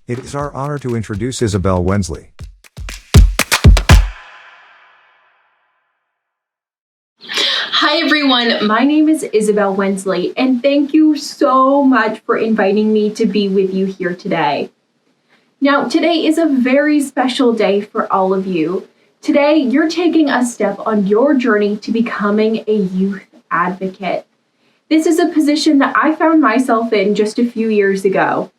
It is our honor to introduce Izabelle Wensley. Hi everyone, my name is Izabelle Wensley, and thank you so much for inviting me to be with you here today. Now, today is a very special day for all of you. Today, you're taking a step on your journey to becoming a youth advocate. This is a position that I found myself in just a few years ago.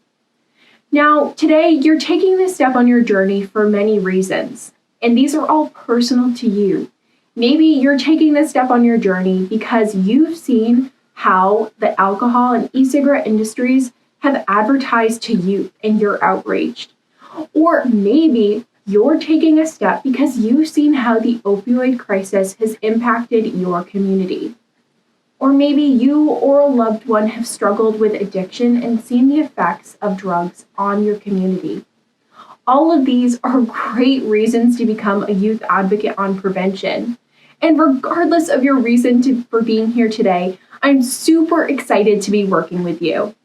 Now, today, you're taking this step on your journey for many reasons, and these are all personal to you. Maybe you're taking this step on your journey because you've seen how the alcohol and e-cigarette industries have advertised to youth and you're outraged. Or maybe you're taking a step because you've seen how the opioid crisis has impacted your community. Or maybe you or a loved one have struggled with addiction and seen the effects of drugs on your community. All of these are great reasons to become a youth advocate on prevention. And regardless of your reason for being here today, I'm super excited to be working with you.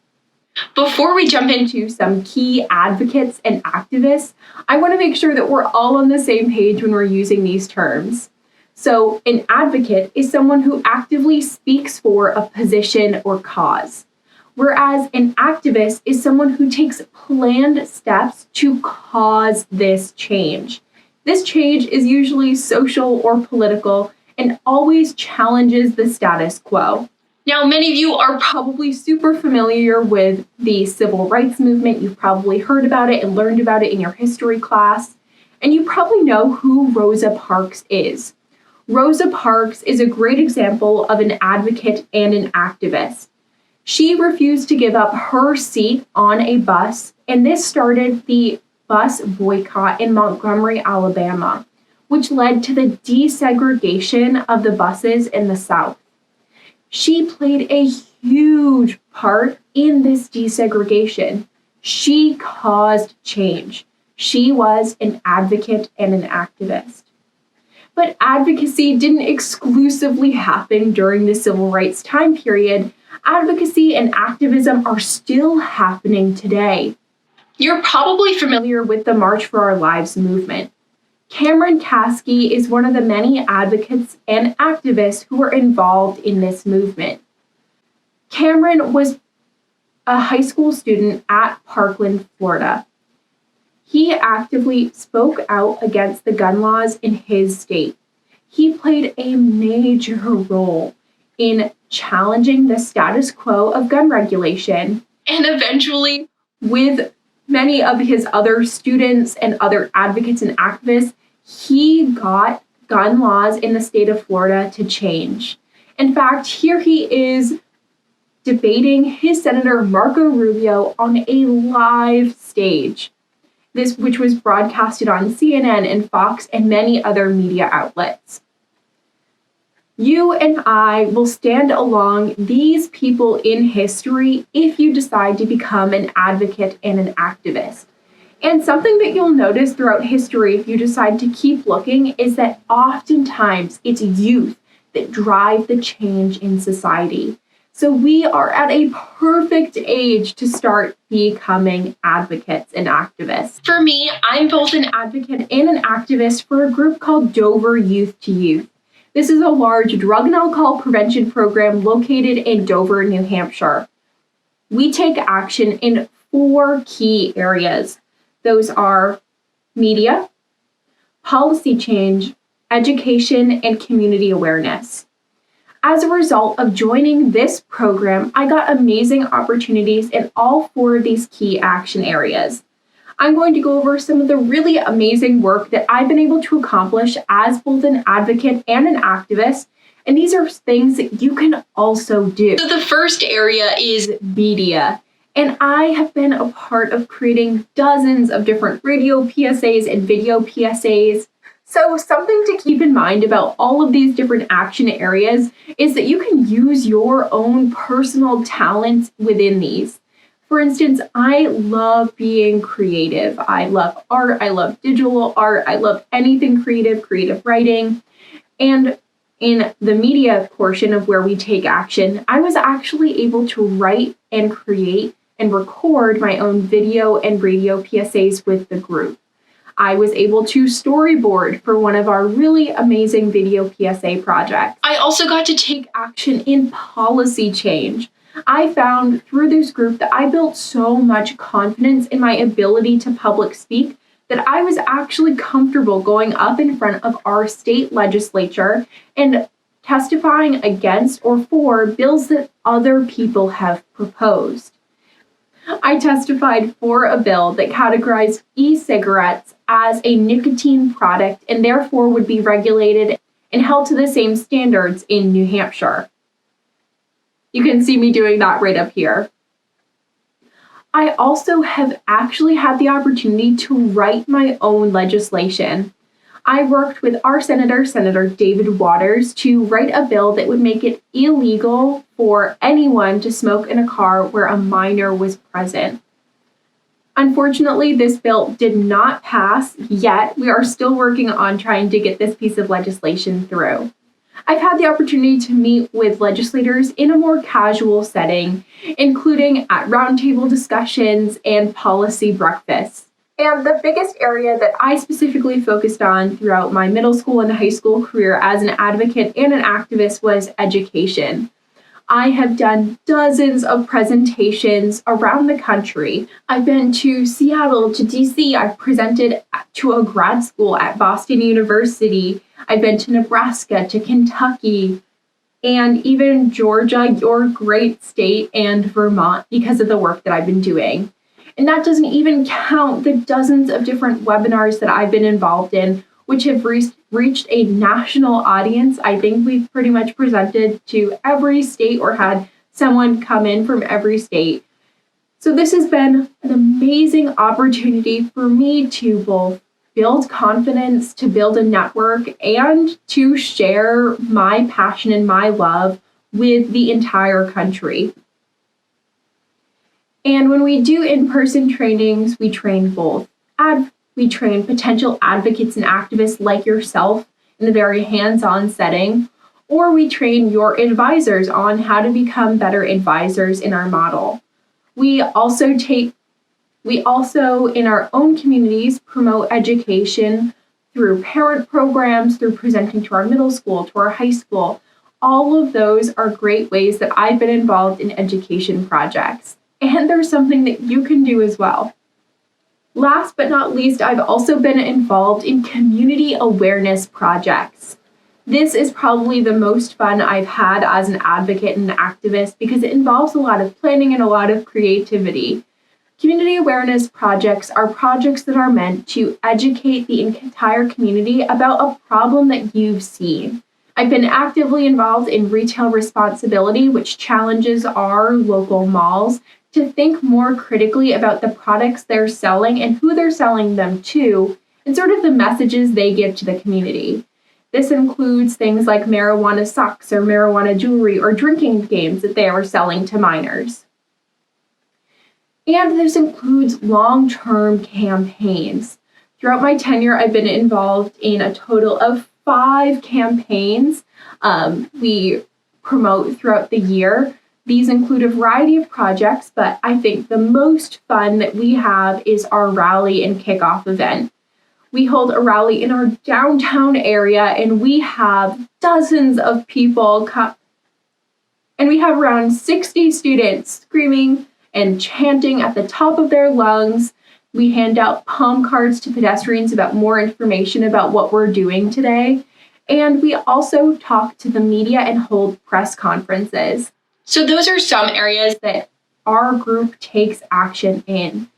Before we jump into some key advocates and activists, I want to make sure that we're all on the same page when we're using these terms. So, an advocate is someone who actively speaks for a position or cause, whereas an activist is someone who takes planned steps to cause this change. This change is usually social or political and always challenges the status quo. Now, many of you are probably super familiar with the civil rights movement. You've probably heard about it and learned about it in your history class. And you probably know who Rosa Parks is. Rosa Parks is a great example of an advocate and an activist. She refused to give up her seat on a bus, and this started the bus boycott in Montgomery, Alabama, which led to the desegregation of the buses in the South. She played a huge part in this desegregation. She caused change. She was an advocate and an activist. But advocacy didn't exclusively happen during the civil rights time period. Advocacy and activism are still happening today. You're probably familiar with the March for Our Lives movement. Cameron Kasky is one of the many advocates and activists who were involved in this movement. Cameron was a high school student at Parkland, Florida. He actively spoke out against the gun laws in his state. He played a major role in challenging the status quo of gun regulation, and eventually, with many of his other students and other advocates and activists, he got gun laws in the state of Florida to change. In fact, here he is debating his Senator Marco Rubio on a live stage, which was broadcasted on CNN and Fox and many other media outlets. You and I will stand along these people in history if you decide to become an advocate and an activist. And something that you'll notice throughout history if you decide to keep looking is that oftentimes it's youth that drive the change in society. So we are at a perfect age to start becoming advocates and activists. For me, I'm both an advocate and an activist for a group called Dover Youth to Youth. This is a large drug and alcohol prevention program located in Dover, New Hampshire. We take action in 4 key areas. Those are media, policy change, education, and community awareness. As a result of joining this program, I got amazing opportunities in all 4 of these key action areas. I'm going to go over some of the really amazing work that I've been able to accomplish as both an advocate and an activist, and these are things that you can also do. So the first area is media, and I have been a part of creating dozens of different radio PSAs and video PSAs. So something to keep in mind about all of these different action areas is that you can use your own personal talents within these. For instance, I love being creative. I love art. I love digital art. I love anything creative writing. And in the media portion of where we take action, I was actually able to write and create and record my own video and radio PSAs with the group. I was able to storyboard for one of our really amazing video PSA projects. I also got to take action in policy change. I found through this group that I built so much confidence in my ability to public speak that I was actually comfortable going up in front of our state legislature and testifying against or for bills that other people have proposed. I testified for a bill that categorized e-cigarettes as a nicotine product and therefore would be regulated and held to the same standards in New Hampshire. You can see me doing that right up here. I also have actually had the opportunity to write my own legislation. I worked with our Senator David Waters, to write a bill that would make it illegal for anyone to smoke in a car where a minor was present. Unfortunately, this bill did not pass yet. We are still working on trying to get this piece of legislation through. I've had the opportunity to meet with legislators in a more casual setting, including at roundtable discussions and policy breakfasts. And the biggest area that I specifically focused on throughout my middle school and high school career as an advocate and an activist was education. I have done dozens of presentations around the country. I've been to Seattle, to DC. I've presented to a grad school at Boston University. I've been to Nebraska, to Kentucky, and even Georgia, your great state, and Vermont because of the work that I've been doing. And that doesn't even count the dozens of different webinars that I've been involved in, which have reached a national audience. I think we've pretty much presented to every state or had someone come in from every state. So this has been an amazing opportunity for me to both build confidence, to build a network, and to share my passion and my love with the entire country. And when we do in-person trainings, we train both. We train potential advocates and activists like yourself in a very hands-on setting, or we train your advisors on how to become better advisors in our model. We also in our own communities promote education through parent programs, through presenting to our middle school, to our high school. All of those are great ways that I've been involved in education projects. And there's something that you can do as well. Last but not least, I've also been involved in community awareness projects. This is probably the most fun I've had as an advocate and activist because it involves a lot of planning and a lot of creativity. Community awareness projects are projects that are meant to educate the entire community about a problem that you've seen. I've been actively involved in retail responsibility, which challenges our local malls to think more critically about the products they're selling and who they're selling them to, and sort of the messages they give to the community. This includes things like marijuana socks or marijuana jewelry or drinking games that they are selling to minors. And this includes long-term campaigns. Throughout my tenure, I've been involved in a total of 5 campaigns we promote throughout the year. These include a variety of projects, but I think the most fun that we have is our rally and kickoff event. We hold a rally in our downtown area, and we have dozens of people and we have around 60 students screaming and chanting at the top of their lungs. We hand out palm cards to pedestrians about more information about what we're doing today. And we also talk to the media and hold press conferences. So those are some areas that our group takes action in.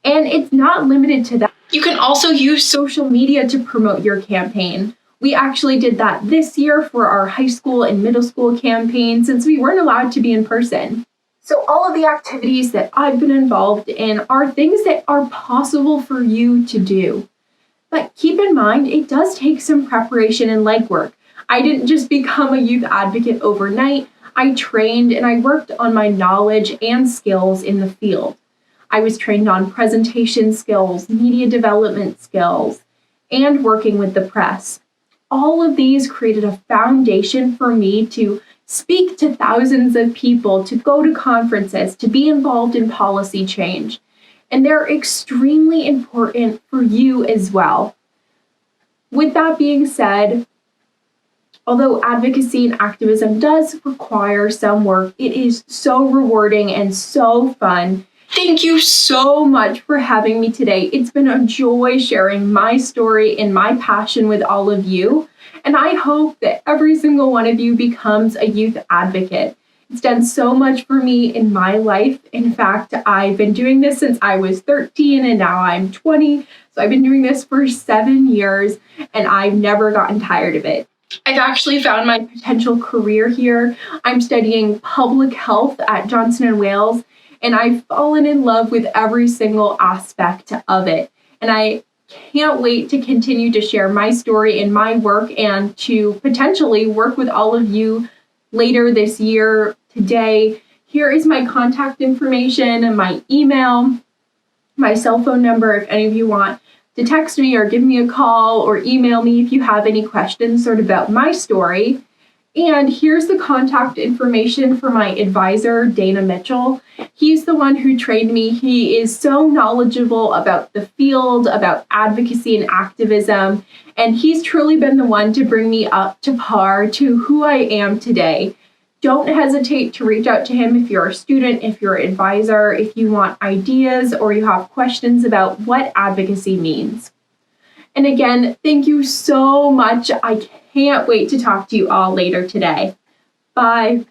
And it's not limited to that. You can also use social media to promote your campaign. We actually did that this year for our high school and middle school campaign since we weren't allowed to be in person. So all of the activities that I've been involved in are things that are possible for you to do. But keep in mind, it does take some preparation and legwork. I didn't just become a youth advocate overnight. I trained and I worked on my knowledge and skills in the field. I was trained on presentation skills, media development skills, and working with the press. All of these created a foundation for me to speak to thousands of people, to go to conferences, to be involved in policy change. And they're extremely important for you as well. With that being said, although advocacy and activism does require some work, it is so rewarding and so fun. Thank you so much for having me today. It's been a joy sharing my story and my passion with all of you. And I hope that every single one of you becomes a youth advocate. It's done so much for me in my life. In fact, I've been doing this since I was 13 and now I'm 20. So I've been doing this for 7 years and I've never gotten tired of it. I've actually found my potential career here. I'm studying public health at Johnson & Wales, and I've fallen in love with every single aspect of it. And I can't wait to continue to share my story and my work and to potentially work with all of you later this year. Today, here is my contact information and my email, my cell phone number if any of you want to text me or give me a call or email me if you have any questions sort of about my story. And here's the contact information for my advisor, Dana Mitchell. He's the one who trained me. He is so knowledgeable about the field, about advocacy and activism, and he's truly been the one to bring me up to par to who I am today. Don't hesitate to reach out to him if you're a student, if you're an advisor, if you want ideas or you have questions about what advocacy means. And again, thank you so much. I can't wait to talk to you all later today. Bye.